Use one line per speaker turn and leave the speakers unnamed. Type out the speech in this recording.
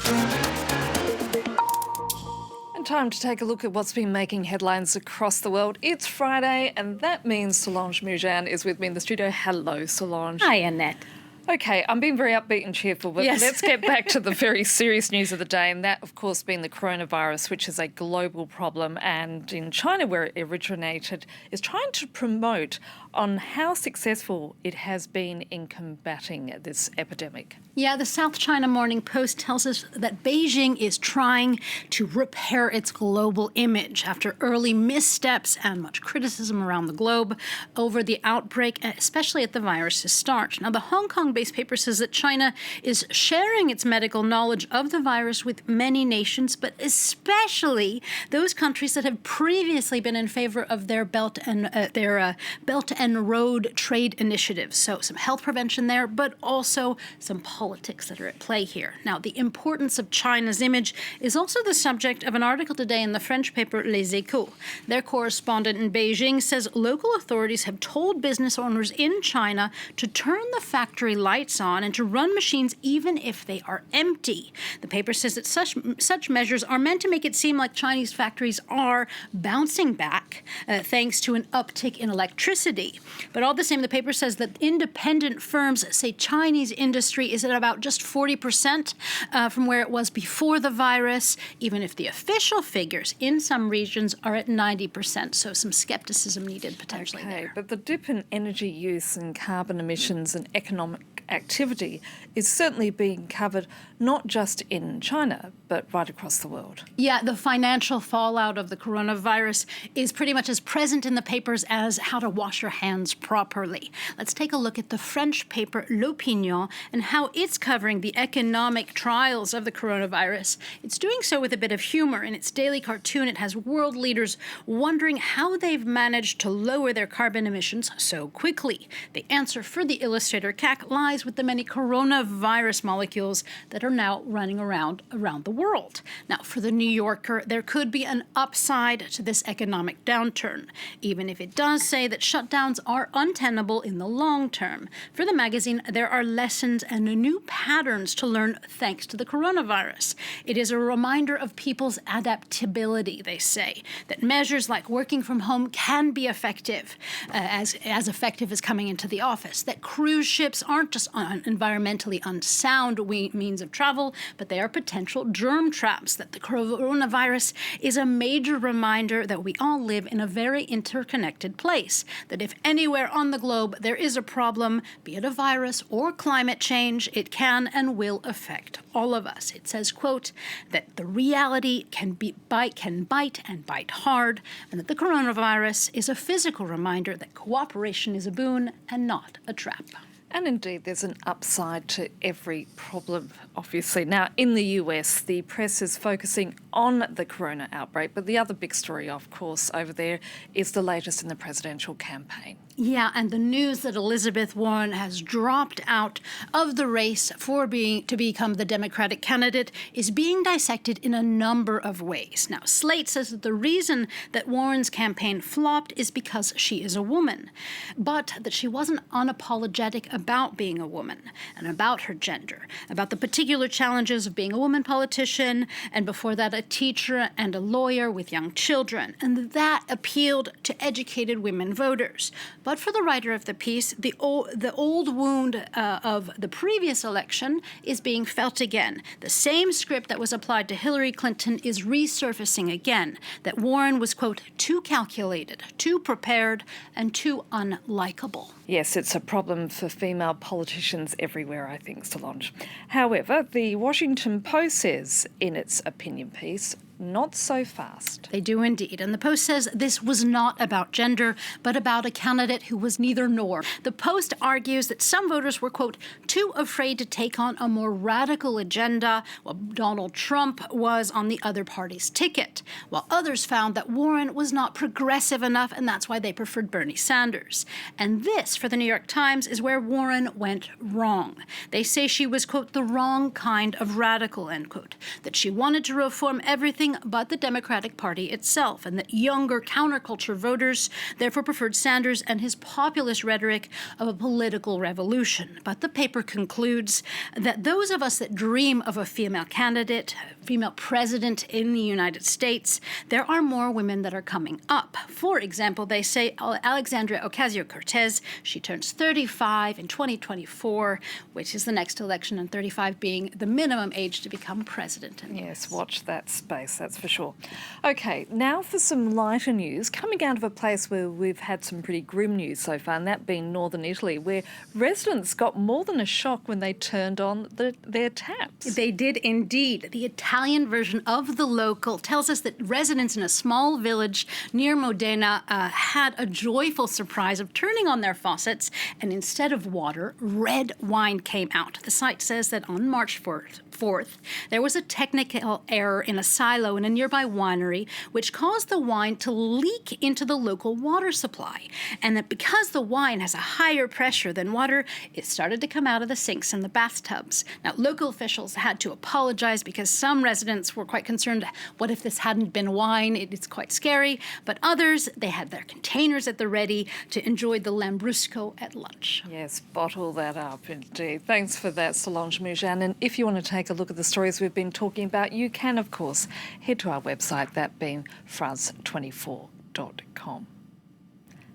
And time to take a look at what's been making headlines across the world. It's Friday, and that means Solange Mujan is with me in the studio. Hello, Solange.
Hi, Annette.
Okay, I'm being very upbeat and cheerful, but
Yes.
let's get back to the very serious news of the day, and that, of course, being the coronavirus, which is a global problem, and in China, where it originated, is trying to promote on how successful it has been in combating this epidemic.
Yeah, the South China Morning Post tells us that Beijing is trying to repair its global image after early missteps and much criticism around the globe over the outbreak, especially at the virus's start. Now, the Hong Kong-based paper says that China is sharing its medical knowledge of the virus with many nations, but especially those countries that have previously been in favor of their Belt and Road trade initiatives. So some health prevention there, but also some politics that are at play here. Now, the importance of China's image is also the subject of an article today in the French paper Les Echos. Their correspondent in Beijing says local authorities have told business owners in China to turn the factory lights on and to run machines even if they are empty. The paper says that such measures are meant to make it seem like Chinese factories are bouncing back thanks to an uptick in electricity. But all the same, the paper says that independent firms say Chinese industry is at about just 40% from where it was before the virus, even if the official figures in some regions are at 90%. So some skepticism needed potentially there.
But the dip in energy use and carbon emissions and economic activity is certainly being covered not just in China, but right across the world.
Yeah, the financial fallout of the coronavirus is pretty much as present in the papers as how to wash your hands properly. Let's take a look at the French paper L'Opinion and how it's covering the economic trials of the coronavirus. It's doing so with a bit of humor. In its daily cartoon, it has world leaders wondering how they've managed to lower their carbon emissions so quickly. The answer for the illustrator CAC lies with the many coronavirus molecules that are now running around the world. Now, for the New Yorker, there could be an upside to this economic downturn, even if it does say that shutdowns are untenable in the long term. For the magazine, there are lessons and new patterns to learn thanks to the coronavirus. It is a reminder of people's adaptability, they say, that measures like working from home can be effective, as effective as coming into the office, that cruise ships aren't just environmentally unsound means of travel, but they are potential germ traps, that the coronavirus is a major reminder that we all live in a very interconnected place, that if anywhere on the globe there is a problem, be it a virus or climate change, it can and will affect all of us. It says, quote, that the reality can bite and bite hard, and that the coronavirus is a physical reminder that cooperation is a boon and not a trap.
And indeed, there's an upside to every problem, obviously. Now, in the US, the press is focusing on the corona outbreak, but the other big story, of course, over there is the latest in the presidential campaign.
Yeah, and the news that Elizabeth Warren has dropped out of the race to become the Democratic candidate is being dissected in a number of ways. Now, Slate says that the reason that Warren's campaign flopped is because she is a woman, but that she wasn't unapologetic about being a woman and about her gender, about the particular challenges of being a woman politician, and before that, a teacher and a lawyer with young children, and that appealed to educated women voters. But for the writer of the piece, the old wound of the previous election is being felt again. The same script that was applied to Hillary Clinton is resurfacing again, that Warren was, quote, too calculated, too prepared, and too unlikable.
Yes, it's a problem for female politicians everywhere, I think, Solange. However, the Washington Post says in its opinion piece, not so fast.
They do indeed. And the Post says this was not about gender, but about a candidate who was neither nor. The Post argues that some voters were, quote, too afraid to take on a more radical agenda, while Donald Trump was on the other party's ticket, while others found that Warren was not progressive enough, and that's why they preferred Bernie Sanders. And this, for the New York Times, is where Warren went wrong. They say she was, quote, the wrong kind of radical, end quote, that she wanted to reform everything anything but the Democratic Party itself, and that younger counterculture voters therefore preferred Sanders and his populist rhetoric of a political revolution. But the paper concludes that those of us that dream of a female candidate, female president in the United States, there are more women that are coming up. For example, they say Alexandria Ocasio-Cortez, she turns 35 in 2024, which is the next election, and 35 being the minimum age to become president.
Yes, watch that space, that's for sure. Okay, now for some lighter news, coming out of a place where we've had some pretty grim news so far, and that being northern Italy, where residents got more than a shock when they turned on their taps.
They did indeed. The Italian version of The Local tells us that residents in a small village near Modena had a joyful surprise of turning on their faucets, and instead of water, red wine came out. The site says that on March 4th, there was a technical error in a silo in a nearby winery, which caused the wine to leak into the local water supply. And that because the wine has a higher pressure than water, it started to come out of the sinks and the bathtubs. Now, local officials had to apologize because some residents were quite concerned, what if this hadn't been wine? It's quite scary. But others, they had their containers at the ready to enjoy the Lambrusco at lunch.
Yes, bottle that up indeed. Thanks for that, Solange Moujane. And if you want to take a look at the stories we've been talking about, you can, of course, head to our website, that being France24.com.